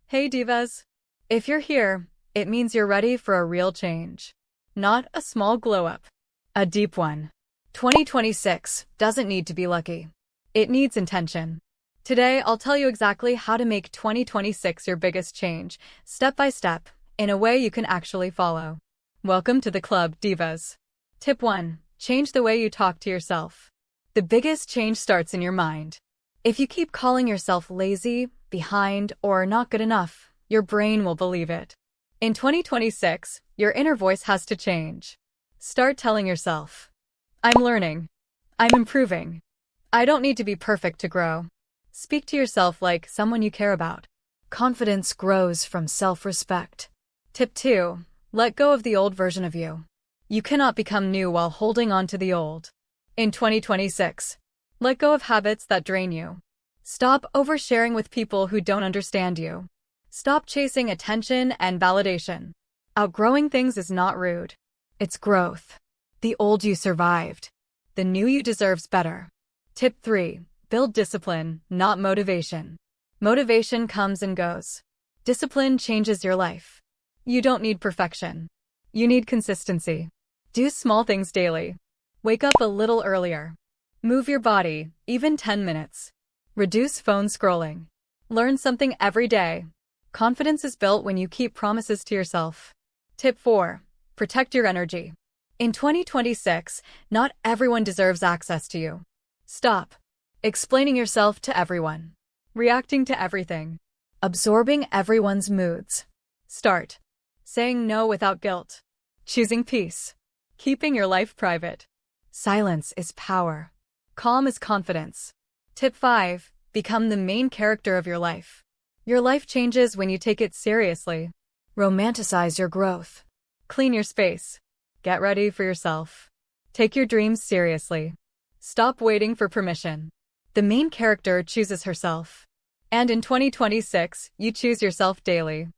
Hey divas! If you're here, it means you're ready for a real change. Not a small glow-up. A deep one. 2026 doesn't need to be lucky. It needs intention. Today, I'll tell you exactly how to make 2026 your biggest change, step by step, in a way you can actually follow. Welcome to the club, divas. Tip 1. Change the way you talk to yourself. The biggest change starts in your mind. If you keep calling yourself lazy, behind, or not good enough, your brain will believe it. In 2026, your inner voice has to change. Start telling yourself, I'm learning. I'm improving. I don't need to be perfect to grow. Speak to yourself like someone you care about. Confidence grows from self-respect. Tip 2. Let go of the old version of you. You cannot become new while holding on to the old. In 2026, let go of habits that drain you. Stop oversharing with people who don't understand you. Stop chasing attention and validation. Outgrowing things is not rude. It's growth. The old you survived. The new you deserves better. Tip 3. Build discipline, not motivation. Motivation comes and goes. Discipline changes your life. You don't need perfection. You need consistency. Do small things daily. Wake up a little earlier. Move your body, even 10 minutes. Reduce phone scrolling. Learn something every day. Confidence is built when you keep promises to yourself. Tip 4. Protect your energy. In 2026, not everyone deserves access to you. Stop explaining yourself to everyone. Reacting to everything. Absorbing everyone's moods. Start saying no without guilt. Choosing peace. Keeping your life private. Silence is power. Calm is confidence. Tip 5. Become the main character of your life. Your life changes when you take it seriously. Romanticize your growth. Clean your space. Get ready for yourself. Take your dreams seriously. Stop waiting for permission. The main character chooses herself. And in 2026, you choose yourself daily.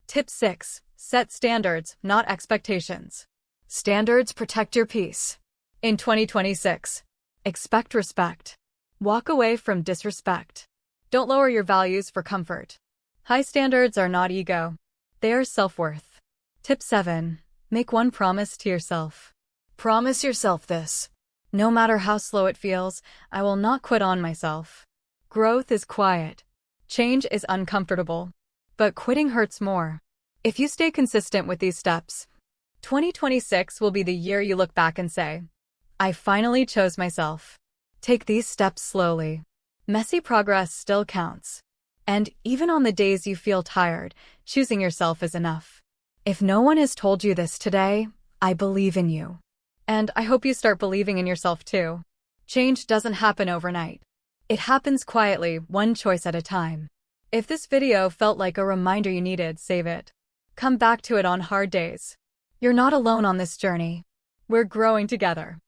Tip 6. Set standards, not expectations. Standards protect your peace. In 2026, expect respect. Walk away from disrespect. Don't lower your values for comfort. High standards are not ego. They are self-worth. Tip 7. Make one promise to yourself. Promise yourself this. No matter how slow it feels, I will not quit on myself. Growth is quiet. Change is uncomfortable. But quitting hurts more. If you stay consistent with these steps, 2026 will be the year you look back and say, I finally chose myself. Take these steps slowly. Messy progress still counts. And even on the days you feel tired, choosing yourself is enough. If no one has told you this today, I believe in you. And I hope you start believing in yourself too. Change doesn't happen overnight. It happens quietly, one choice at a time. If this video felt like a reminder you needed, save it. Come back to it on hard days. You're not alone on this journey. We're growing together.